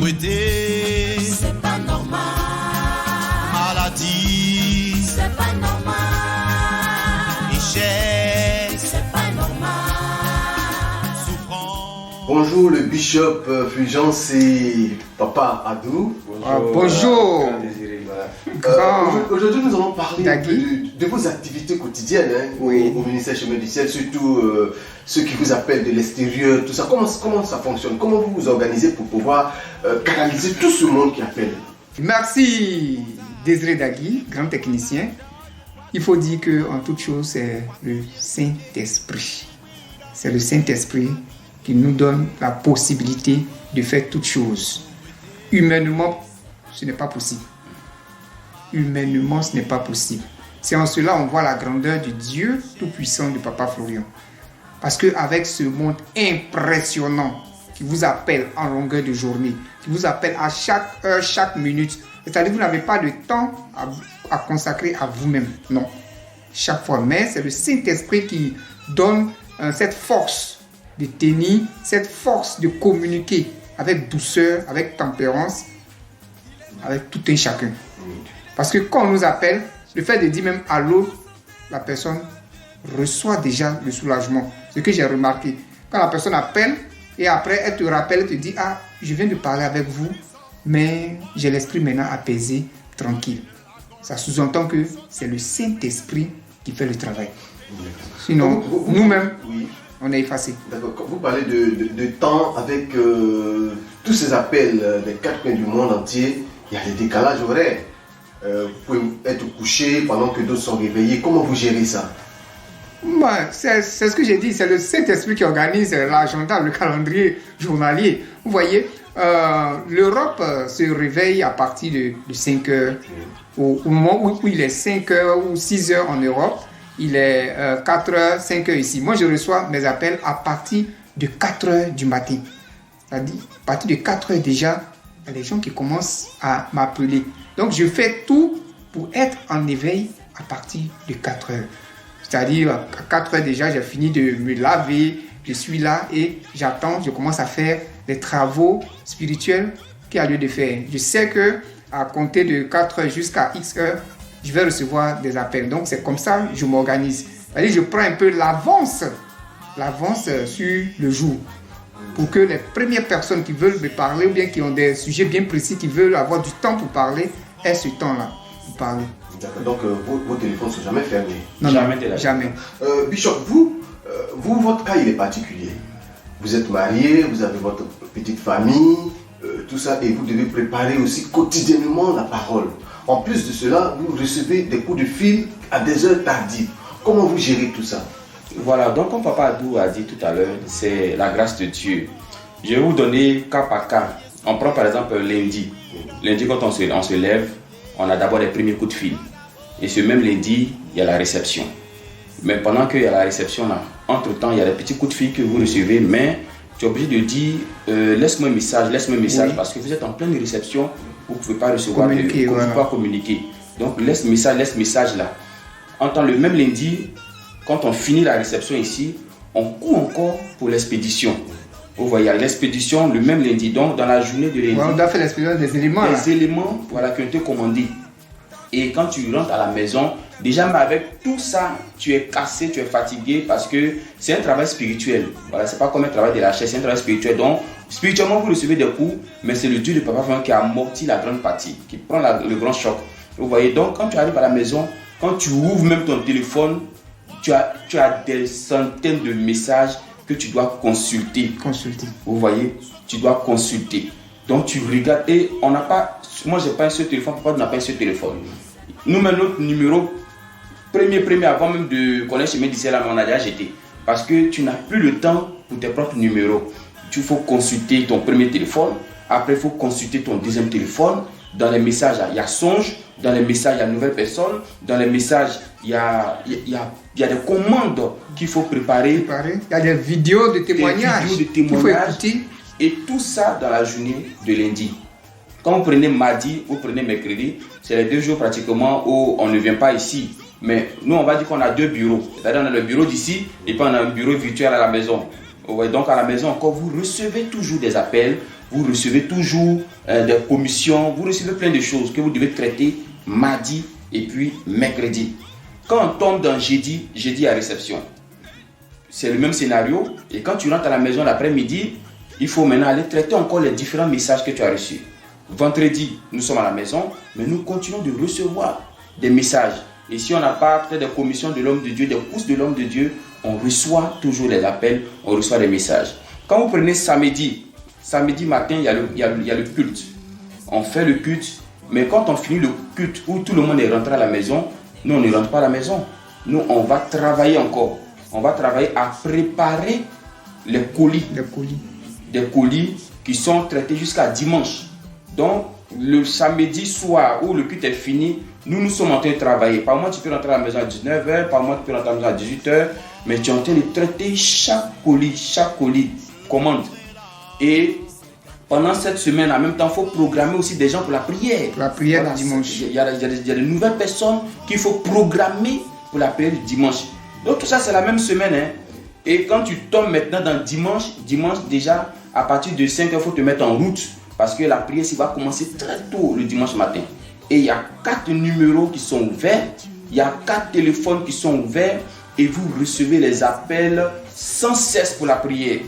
pauvreté, c'est pas normal. Maladie, C'est pas normal. Richesse, C'est pas normal. souffrance. Bonjour le bishop Fulgence et Papa Adou. Bonjour. Aujourd'hui nous allons parler un peu Dagui. de vos activités quotidiennes Oui. au ministère Chemin du Ciel, surtout ceux qui vous appellent de l'extérieur, tout ça. Comment ça fonctionne? Comment vous vous organisez pour pouvoir canaliser tout ce monde qui appelle? Merci Désiré Dagui, grand technicien. Il faut dire qu'en toute chose, c'est le Saint-Esprit. C'est le Saint-Esprit qui nous donne la possibilité de faire toutes choses. Humainement, ce n'est pas possible. Humainement, ce n'est pas possible. C'est en cela qu'on voit la grandeur du Dieu tout-puissant de Papa Florian. Parce qu'avec ce monde impressionnant qui vous appelle en longueur de journée, qui vous appelle à chaque heure, chaque minute, c'est-à-dire que vous n'avez pas de temps à consacrer à vous-même. Non. Chaque fois. Mais c'est le Saint-Esprit qui donne cette force de tenir, cette force de communiquer avec douceur, avec tempérance, avec tout un chacun. Parce que quand on nous appelle, le fait de dire même allô, la personne reçoit déjà le soulagement. Ce que j'ai remarqué. Quand la personne appelle et après elle te rappelle, elle te dit ah, je viens de parler avec vous, mais j'ai l'esprit maintenant apaisé, tranquille. Ça sous-entend que c'est le Saint-Esprit qui fait le travail. Sinon, nous-mêmes, Oui. on est effacés. D'accord. Quand vous parlez de temps avec tous ces appels des quatre coins du monde entier, il y a des décalages horaires. Vous pouvez être couché pendant que d'autres sont réveillés. Comment vous gérez ça? C'est ce que j'ai dit, c'est le Saint-Esprit qui organise l'agenda, le calendrier journalier. Vous voyez, l'Europe se réveille à partir de 5 heures. Au moment où il est 5 heures ou 6 heures en Europe, il est 4 heures, 5 heures ici. Moi, je reçois mes appels à partir de 4 heures du matin. C'est-à-dire, à partir de 4 heures déjà, il y a des gens qui commencent à m'appeler. Donc, je fais tout pour être en éveil à partir de 4 heures. C'est-à-dire, à 4 heures déjà, j'ai fini de me laver, je suis là et j'attends, je commence à faire les travaux spirituels qu'il y a lieu de faire. Je sais que à compter de 4 heures jusqu'à X heures, je vais recevoir des appels. Donc, c'est comme ça que je m'organise. C'est-à-dire, je prends un peu l'avance sur le jour pour que les premières personnes qui veulent me parler ou bien qui ont des sujets bien précis, qui veulent avoir du temps pour parler, aient ce temps-là pour parler. D'accord. Donc vos téléphones ne sont jamais fermés. Non, Jamais non, de la vie. jamais. Bishop, votre cas il est particulier. Vous êtes marié, vous avez votre petite famille, tout ça, et vous devez préparer aussi quotidiennement la parole. En plus de cela, vous recevez des coups de fil à des heures tardives. Comment vous gérez tout ça? Voilà, donc comme Papa Adou a dit tout à l'heure, c'est la grâce de Dieu. Je vais vous donner cas par cas. On prend par exemple lundi. Lundi, quand on se lève, on a d'abord les premiers coups de fil. Et ce même lundi, il y a la réception. Mais pendant qu'il y a la réception, là, entre-temps, il y a des petits coups de fil que vous recevez, mais tu es obligé de dire laisse-moi un message, Oui. parce que vous êtes en pleine réception, vous ne pouvez pas recevoir, vous ne Communiquer, pouvez voilà. pas communiquer. Donc laisse message là. En temps le même lundi, quand on finit la réception ici, on court encore pour l'expédition. Vous voyez, l'expédition le même lundi, donc dans la journée de lundi. Ouais, on doit faire l'expérience des éléments. Là. Des éléments voilà, qui ont été commandés. Et quand tu rentres à la maison, déjà mais avec tout ça, tu es cassé, tu es fatigué parce que c'est un travail spirituel. Voilà, c'est pas comme un travail de la chair, c'est un travail spirituel. Donc, spirituellement, vous recevez des coups, mais c'est le Dieu de Papa Florian qui amortit la grande partie, qui prend le grand choc. Vous voyez, donc quand tu arrives à la maison, quand tu ouvres même ton téléphone, tu as des centaines de messages que tu dois consulter. Consulter. Vous voyez, tu dois consulter. Donc tu regardes et on n'a pas, moi j'ai pas un seul téléphone, papa n'a pas un seul téléphone. Nous mettons notre numéro premier avant même de connaître Chemin du Ciel, là, on a déjà jeté. Parce que tu n'as plus le temps pour tes propres numéros. Tu faut consulter ton premier téléphone, après il faut consulter ton deuxième téléphone. Dans les messages, il y a songe, dans les messages, il y a nouvelle personne, dans les messages, il y a des commandes qu'il faut préparer. Il y a des vidéos de témoignages. Il faut écouter. Et tout ça dans la journée de lundi. Quand vous prenez mardi, vous prenez mercredi, c'est les 2 jours pratiquement où on ne vient pas ici. Mais nous, on va dire qu'on a 2 bureaux. C'est-à-dire on a le bureau d'ici et puis on a un bureau virtuel à la maison. Ouais, donc à la maison encore, vous recevez toujours des appels vous recevez toujours des commissions, vous recevez plein de choses que vous devez traiter mardi et puis mercredi. Quand on tombe dans jeudi, jeudi à réception. C'est le même scénario. Et quand tu rentres à la maison l'après-midi, il faut maintenant aller traiter encore les différents messages que tu as reçus. Vendredi, nous sommes à la maison, mais nous continuons de recevoir des messages. Et si on n'a pas peut-être des commissions de l'homme de Dieu, des courses de l'homme de Dieu, on reçoit toujours les appels, on reçoit des messages. Quand vous prenez samedi matin, il y a le culte. On fait le culte, mais quand on finit le culte où tout le monde est rentré à la maison, nous on ne rentre pas à la maison. Nous on va travailler encore. On va travailler à préparer les colis. Des colis qui sont traités jusqu'à dimanche. Donc, le samedi soir où le culte est fini, nous sommes en train de travailler. Par mois, tu peux rentrer à la maison à 19h, par mois, tu peux rentrer à la maison à 18h, mais tu es en train de traiter chaque colis, commande. Et pendant cette semaine, en même temps, il faut programmer aussi des gens pour la prière. La prière du dimanche. Il y a de nouvelles personnes qu'il faut programmer pour la prière du dimanche. Donc, tout ça, c'est la même semaine. Hein. Et quand tu tombes maintenant dans dimanche déjà, à partir de 5h, il faut te mettre en route. Parce que la prière va commencer très tôt le dimanche matin. Et il y a 4 numéros qui sont ouverts. Il y a 4 téléphones qui sont ouverts. Et vous recevez les appels sans cesse pour la prière.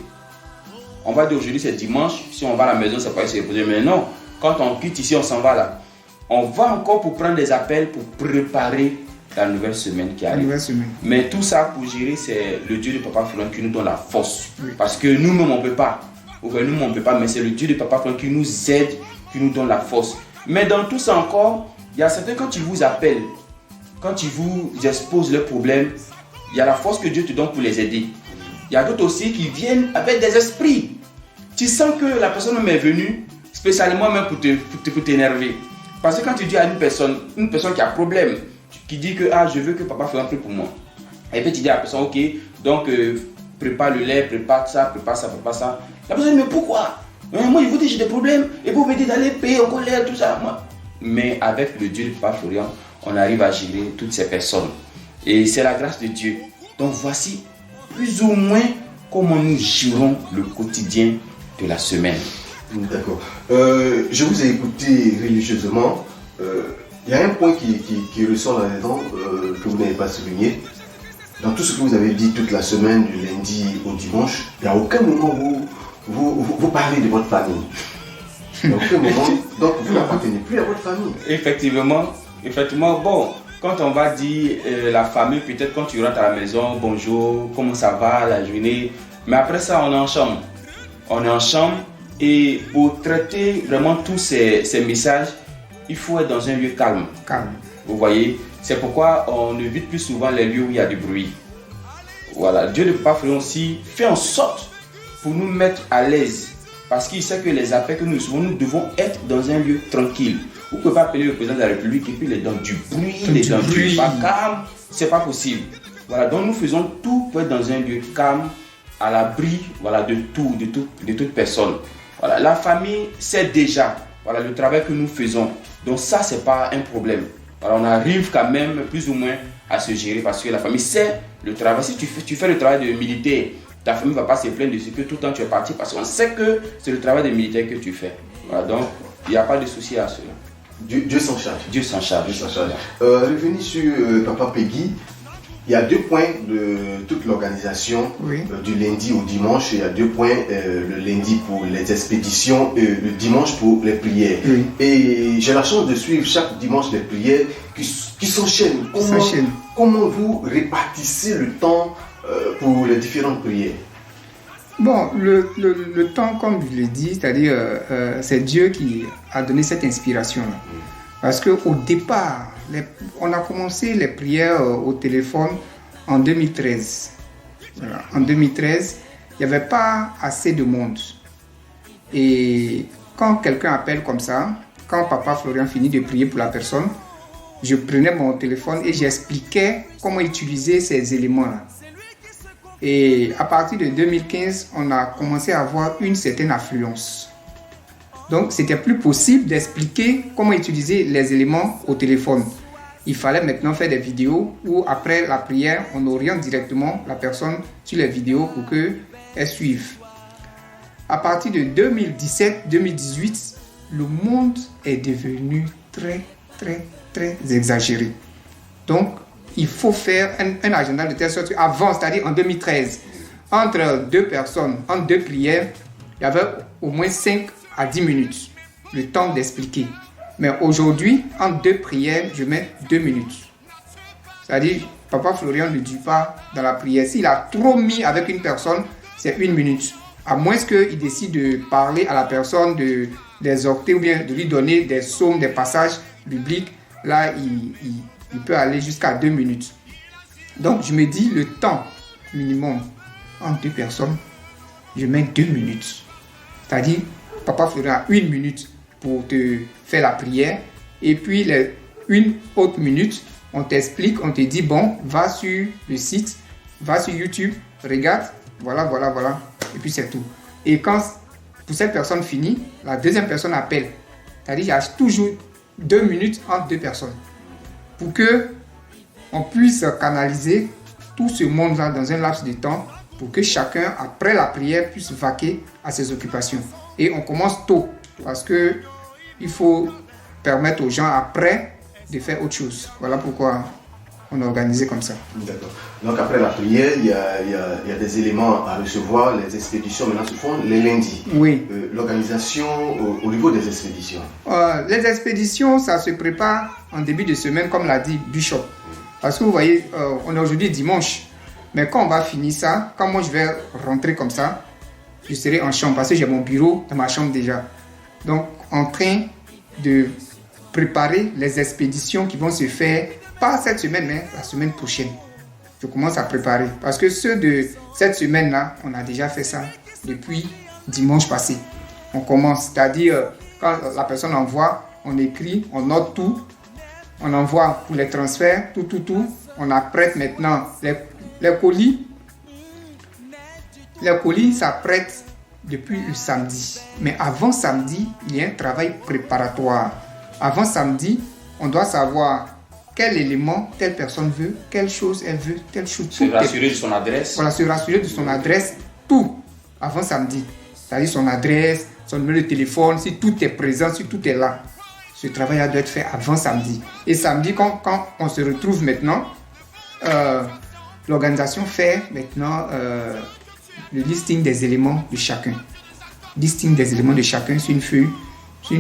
On va dire aujourd'hui c'est dimanche. Si on va à la maison, c'est pas se reposer. Mais non, quand on quitte ici, on s'en va là. On va encore pour prendre des appels pour préparer la nouvelle semaine qui arrive. Mais tout ça pour gérer, c'est le Dieu de Papa Florent qui nous donne la force. Oui. Parce que nous-mêmes, on ne peut pas. Nous, on ne peut pas, mais c'est le Dieu de Papa Florent qui nous aide, qui nous donne la force. Mais dans tout ça encore, il y a certains, quand ils vous appellent, quand ils vous exposent leurs problèmes, il y a la force que Dieu te donne pour les aider. Il y a d'autres aussi qui viennent avec des esprits. Tu sens que la personne même est venue spécialement même pour t'énerver. Parce que quand tu dis à une personne qui a un problème, qui dit que je veux que papa fasse un peu pour moi. Et puis tu dis à la personne, ok, donc prépare le lait, prépare ça. La personne dit, mais pourquoi? Moi, je vous dis, j'ai des problèmes, et vous me dites d'aller payer encore l'air, tout ça. Moi. Mais avec le Dieu de Papa Florian, on arrive à gérer toutes ces personnes. Et c'est la grâce de Dieu. Donc voici plus ou moins comment nous gérons le quotidien de la semaine. D'accord. Je vous ai écouté religieusement. Il y a un point qui ressort là-dedans que vous n'avez pas souligné. Dans tout ce que vous avez dit toute la semaine, du lundi au dimanche, il n'y a aucun moment où vous parlez de votre famille. Il n'y a aucun moment. Donc vous n'appartenez plus à votre famille. Effectivement, bon, quand on va dire la famille, peut-être quand tu rentres à la maison, bonjour, comment ça va, la journée. Mais après ça, on est en chambre. Et pour traiter vraiment tous ces messages, il faut être dans un lieu calme. Vous voyez, c'est pourquoi on évite plus souvent les lieux où il y a du bruit. Voilà, Dieu de Papa Florian aussi fait en sorte pour nous mettre à l'aise. Parce qu'il sait que les appels que nous recevons, nous devons être dans un lieu tranquille. Vous ne pouvez pas appeler le président de la République et puis il est dans du bruit, il est dans du pas calme. C'est pas possible. Voilà, donc nous faisons tout pour être dans un lieu calme, à l'abri, voilà, de toute personne. Voilà, la famille sait déjà, voilà, le travail que nous faisons. Donc ça, c'est pas un problème. Voilà, on arrive quand même plus ou moins à se gérer parce que la famille sait le travail. Si tu fais le travail de militaire, ta famille ne va pas se plaindre de ce que tout le temps tu es parti parce qu'on sait que c'est le travail de militaire que tu fais. Voilà, donc il n'y a pas de souci à cela. Dieu s'en charge. Dieu s'en charge. Revenez sur Papa Peggy. Il y a 2 points de toute l'organisation, du lundi au dimanche. Il y a 2 points, le lundi pour les expéditions et le dimanche pour les prières. Oui. Et j'ai la chance de suivre chaque dimanche les prières qui s'enchaînent. Comment vous répartissez le temps pour les différentes prières? Bon, le temps, comme je l'ai dit, c'est-à-dire c'est Dieu qui a donné cette inspiration-là. Parce qu'au départ, on a commencé les prières au téléphone en 2013. Voilà. En 2013, il n'y avait pas assez de monde. Et quand quelqu'un appelle comme ça, quand Papa Florian finit de prier pour la personne, je prenais mon téléphone et j'expliquais comment utiliser ces éléments-là. Et à partir de 2015, on a commencé à avoir une certaine affluence. Donc, c'était plus possible d'expliquer comment utiliser les éléments au téléphone. Il fallait maintenant faire des vidéos où, après la prière, on oriente directement la personne sur les vidéos pour qu'elle suive. à partir de 2017-2018, le monde est devenu très, très, très exagéré. Donc, il faut faire un agenda de telle sorte qu'avant, c'est-à-dire en 2013, entre deux personnes, entre deux prières, il y avait au moins 5 à 10 minutes, le temps d'expliquer. Mais aujourd'hui, entre deux prières, je mets 2 minutes. C'est-à-dire, Papa Florian ne dit pas dans la prière. S'il a trop mis avec une personne, c'est 1 minute. À moins qu'il décide de parler à la personne, de l'exhorter ou bien de lui donner des psaumes, des passages bibliques, là, il peut aller jusqu'à 2 minutes. Donc, je me dis, le temps minimum entre deux personnes, je mets 2 minutes. C'est-à-dire, Papa Florian a 1 minute pour te faire la prière. Et puis, une autre minute, on t'explique, on te dit, bon, va sur le site, va sur YouTube, regarde, voilà. Et puis, c'est tout. Et quand, pour cette personne finie, la deuxième personne appelle. C'est-à-dire, il y a toujours 2 minutes entre deux personnes. Pour que on puisse canaliser tout ce monde-là dans un laps de temps, pour que chacun, après la prière, puisse vaquer à ses occupations. Et on commence tôt, parce que il faut permettre aux gens après de faire autre chose. Voilà pourquoi on a organisé comme ça. D'accord. Donc après la prière, il y a des éléments à recevoir. Les expéditions maintenant se font les lundis. Oui. L'organisation au niveau des expéditions. Les expéditions, ça se prépare en début de semaine, comme l'a dit Bishop. Parce que vous voyez, on est aujourd'hui dimanche. Mais quand on va finir ça, quand moi je vais rentrer comme ça, je serai en chambre parce que j'ai mon bureau dans ma chambre déjà. Donc, en train de préparer les expéditions qui vont se faire, pas cette semaine, mais la semaine prochaine. Je commence à préparer. Parce que ceux de cette semaine-là, on a déjà fait ça depuis dimanche passé. On commence, c'est-à-dire, quand la personne envoie, on écrit, on note tout, on envoie pour les transferts, tout. On apprête maintenant les colis. Les colis s'apprêtent depuis le samedi. Mais avant samedi, il y a un travail préparatoire. Avant samedi, on doit savoir quel élément telle personne veut, quelle chose elle veut, telle chose. Se rassurer de son adresse. Voilà, se rassurer de son adresse, tout, avant samedi. C'est-à-dire son adresse, son numéro de téléphone, si tout est présent, si tout est là. Ce travail-là doit être fait avant samedi. Et samedi, quand on se retrouve maintenant, l'organisation fait maintenant le listing des éléments de chacun. Listing des éléments de chacun sur une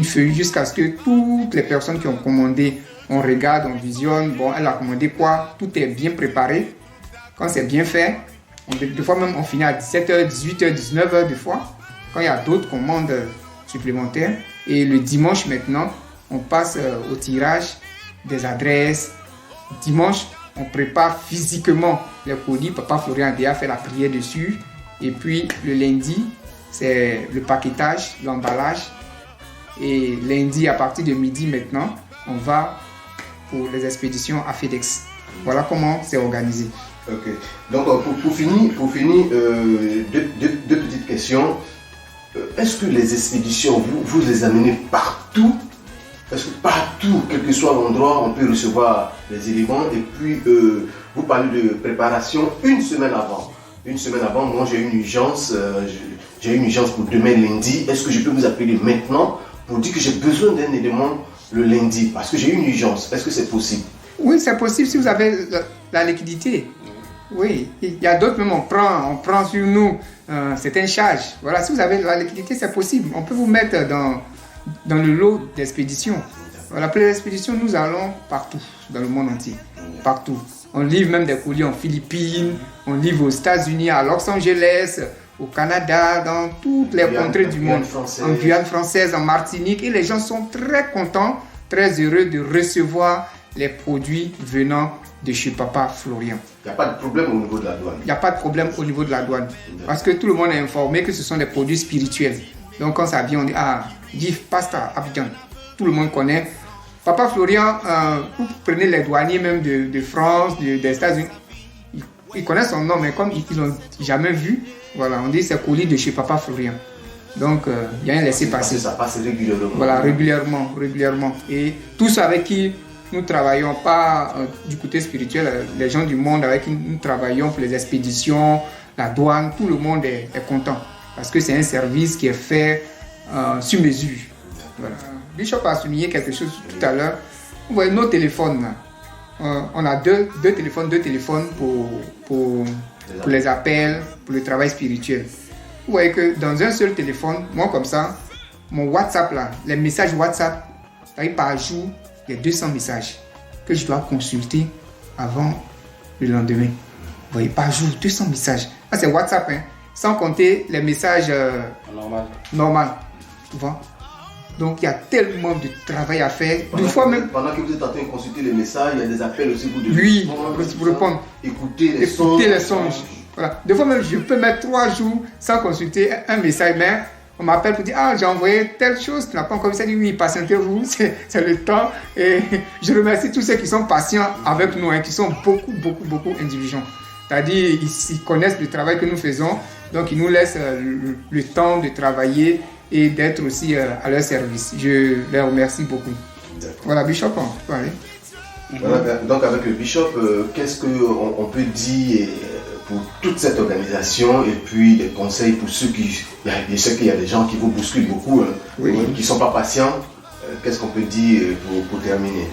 feuille jusqu'à ce que toutes les personnes qui ont commandé, on regarde, on visionne, bon, elle a commandé quoi, tout est bien préparé. Quand c'est bien fait, des fois même on finit à 17h, 18h, 19h des fois, quand il y a d'autres commandes supplémentaires. Et le dimanche maintenant, on passe au tirage des adresses. Dimanche, on prépare physiquement les colis. Papa Florian a déjà fait la prière dessus. Et puis le lundi, c'est le paquetage, l'emballage. Et lundi, à partir de midi maintenant, on va pour les expéditions à FedEx. Voilà comment c'est organisé. Ok. Donc pour finir, deux petites questions. Est-ce que les expéditions, vous les amenez partout? Est-ce que partout, quel que soit l'endroit, on peut recevoir les éléments? Et puis, vous parlez de préparation une semaine avant. Une semaine avant, moi j'ai une urgence. J'ai une urgence pour demain lundi. Est-ce que je peux vous appeler maintenant pour dire que j'ai besoin d'un élément le lundi? Parce que j'ai une urgence. Est-ce que c'est possible? Oui, c'est possible si vous avez la liquidité. Oui, il y a d'autres même, on prend sur nous certaines charges. Voilà, si vous avez la liquidité, c'est possible. On peut vous mettre dans le lot d'expéditions. Voilà, pour les expéditions, nous allons partout, dans le monde entier. Partout. On livre même des colis en Philippines, on livre aux États-Unis, à Los Angeles, au Canada, dans toutes les contrées du monde. En Guyane française, en Martinique. Et les gens sont très contents, très heureux de recevoir les produits venant de chez Papa Florian. Il n'y a pas de problème au niveau de la douane. Il n'y a pas de problème au niveau de la douane. Parce que tout le monde est informé que ce sont des produits spirituels. Donc quand ça vient, on dit, GIF, pasta, Abidjan. Tout le monde connaît. Papa Florian, vous prenez les douaniers même de France, des États-Unis, ils connaissent son nom, mais comme ils ne l'ont jamais vu, voilà, on dit c'est colis de chez Papa Florian. Donc, il y a un laissez-passer. Ça passe régulièrement. Voilà, régulièrement. Et tous avec qui nous travaillons, pas du côté spirituel, les gens du monde avec qui nous travaillons pour les expéditions, la douane, tout le monde est content. parce que c'est un service qui est fait sur mesure. Voilà. Bishop a souligné quelque chose tout à l'heure. Vous voyez nos téléphones là. On a deux téléphones pour les appels, pour le travail spirituel. Vous voyez que dans un seul téléphone, moi comme ça, mon WhatsApp là, les messages WhatsApp, par jour, il y a 200 messages que je dois consulter avant le lendemain. Vous voyez, par jour, 200 messages. Ça c'est WhatsApp, hein, sans compter les messages normal. Tu vois? Donc il y a tellement de travail à faire. Pendant que vous êtes en train de consulter les messages, il y a des appels aussi vous devez répondre. Écouter les songes. Voilà. Des fois même, je peux mettre 3 jours sans consulter un message, mais on m'appelle pour dire j'ai envoyé telle chose, tu n'as pas encore vu ça. Je dis oui, patientez-vous, c'est le temps. Et je remercie tous ceux qui sont patients avec nous, hein, qui sont beaucoup indulgents. C'est-à-dire, ils connaissent le travail que nous faisons, donc ils nous laissent le temps de travailler et d'être aussi à leur service. Je les remercie beaucoup. D'accord. Voilà, Bishop, on peut aller. Voilà, donc avec le Bishop, qu'est-ce qu'on peut dire pour toute cette organisation et puis des conseils pour ceux qui... Je sais qu'il y a des gens qui vous bousculent beaucoup, hein, qui ne sont pas patients. Qu'est-ce qu'on peut dire pour terminer?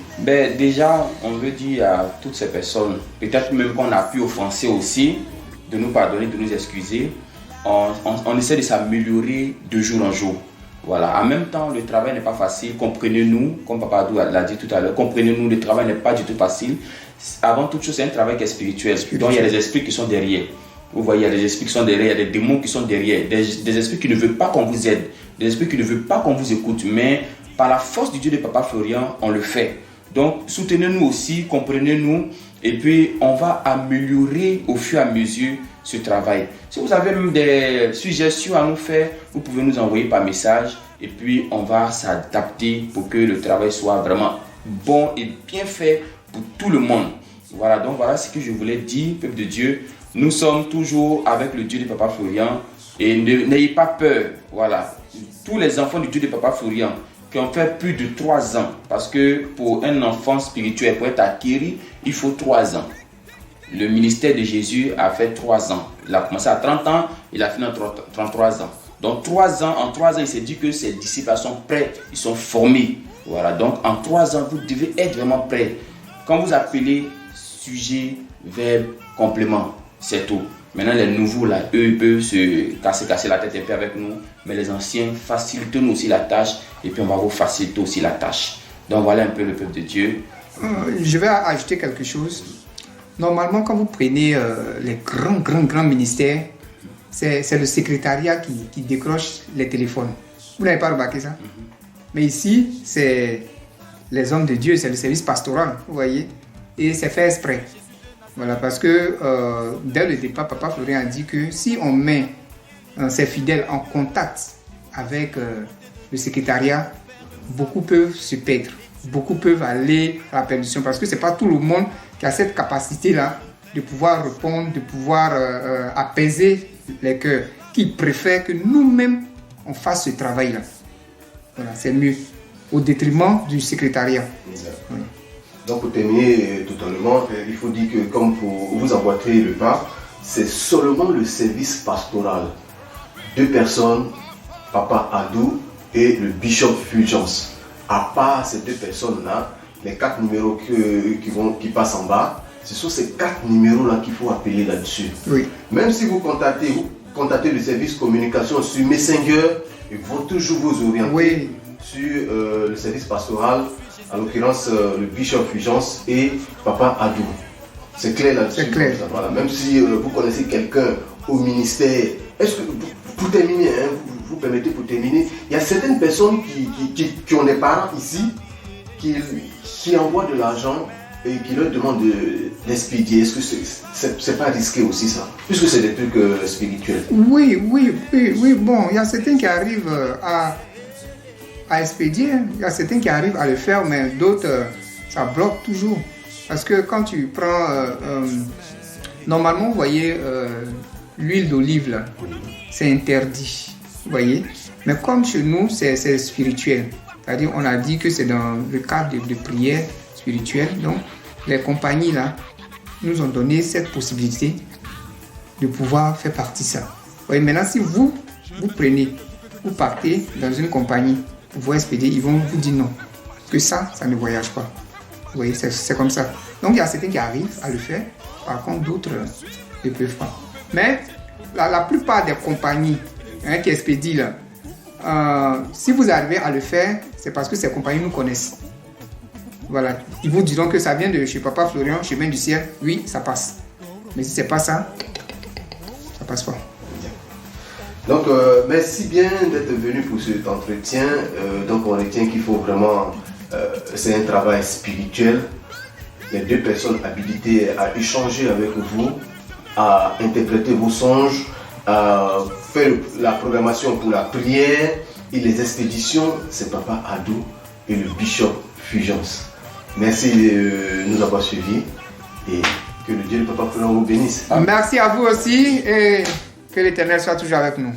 Déjà, on veut dire à toutes ces personnes, peut-être même qu'on a pu offenser aussi, de nous pardonner, de nous excuser. On essaie de s'améliorer de jour en jour. Voilà. En même temps, le travail n'est pas facile. Comprenez-nous, comme Papa Adou l'a dit tout à l'heure, comprenez-nous, le travail n'est pas du tout facile. Avant toute chose, c'est un travail qui est spirituel. Donc, il y a des esprits qui sont derrière. Vous voyez, il y a des esprits qui sont derrière, il y a des démons qui sont derrière, des esprits qui ne veulent pas qu'on vous aide, des esprits qui ne veulent pas qu'on vous écoute. Mais par la force du Dieu de Papa Florian, on le fait. Donc, soutenez-nous aussi, comprenez-nous, et puis on va améliorer au fur et à mesure ce travail. Si vous avez même des suggestions à nous faire, vous pouvez nous envoyer par message, et puis on va s'adapter pour que le travail soit vraiment bon et bien fait pour tout le monde. Voilà, donc voilà ce que je voulais dire, peuple de Dieu. Nous sommes toujours avec le Dieu de Papa Florian, et n'ayez pas peur. Voilà, tous les enfants du Dieu de Papa Florian qui ont fait plus de 3 ans, parce que pour un enfant spirituel, pour être acquis, il faut 3 ans. Le ministère de Jésus a fait 3 ans. Il a commencé à 30 ans, il a fini à 33 ans. Donc 3 ans, en 3 ans, il s'est dit que ses disciples sont prêts, ils sont formés. Voilà, donc en 3 ans, vous devez être vraiment prêts. Quand vous appelez sujet, verbe, complément, c'est tout. Maintenant, les nouveaux, là, eux, ils peuvent se casser la tête un peu avec nous. Mais les anciens, facilitez-nous aussi la tâche. Et puis, on va vous faciliter aussi la tâche. Donc, voilà un peu le peuple de Dieu. Je vais ajouter quelque chose. Normalement, quand vous prenez les grands ministères, c'est le secrétariat qui décroche les téléphones. Vous n'avez pas remarqué ça? Mais ici, c'est les hommes de Dieu, c'est le service pastoral, vous voyez. Et c'est fait exprès. Voilà, parce que dès le départ, Papa Florian a dit que si on met ses fidèles en contact avec le secrétariat, beaucoup peuvent se perdre, beaucoup peuvent aller à la perdition, parce que ce n'est pas tout le monde qui a cette capacité-là de pouvoir répondre, de pouvoir apaiser les cœurs, qui préfèrent que nous-mêmes, on fasse ce travail-là. Voilà, c'est mieux, au détriment du secrétariat. Voilà. Donc pour terminer totalement, il faut dire que comme pour vous emboîter le pas, c'est seulement le service pastoral. 2 personnes, Papa Adou et le Fulgence. À part ces 2 personnes-là, les 4 numéros qui passent en bas, ce sont ces 4 numéros-là qu'il faut appeler là-dessus. Oui. Même si vous contactez le service communication sur Messenger, ils vont toujours vous orienter sur le service pastoral. En l'occurrence, le Bishop Fulgence et Papa Adou. C'est clair là-dessus. C'est clair. Voilà. Même si vous connaissez quelqu'un au ministère, est-ce que, pour terminer, hein, vous permettez pour terminer, il y a certaines personnes qui ont des parents ici, qui envoient de l'argent et qui leur demandent d'expédier. Est-ce que c'est pas risqué aussi ça? Puisque c'est des trucs spirituels. Oui. Bon, il y a certains qui arrivent à expédier, il y a certains qui arrivent à le faire, mais d'autres, ça bloque toujours. Parce que quand tu prends, normalement, vous voyez, l'huile d'olive, là, c'est interdit, vous voyez. Mais comme chez nous, c'est spirituel. C'est-à-dire, on a dit que c'est dans le cadre de prière spirituelle. Donc, les compagnies, là, nous ont donné cette possibilité de pouvoir faire partie de ça. Vous voyez, maintenant, si vous vous prenez, vous partez dans une compagnie pour vous expédier, ils vont vous dire non, que ça ne voyage pas. Vous voyez, c'est comme ça. Donc il y a certains qui arrivent à le faire, par contre d'autres ne peuvent pas. Mais la plupart des compagnies qui expédient là, si vous arrivez à le faire, c'est parce que ces compagnies nous connaissent. Voilà, ils vous diront que ça vient de chez Papa Florian, chemin du ciel, oui, ça passe. Mais si c'est pas ça, ça passe pas. Donc, merci bien d'être venu pour cet entretien. Donc, on retient qu'il faut vraiment, c'est un travail spirituel. Les deux personnes habilitées à échanger avec vous, à interpréter vos songes, à faire la programmation pour la prière et les expéditions, c'est Papa Adou et le Bishop Fulgence. Merci de nous avoir suivis et que le Dieu de Papa Florian vous bénisse. Merci à vous aussi et que l'Éternel soit toujours avec nous.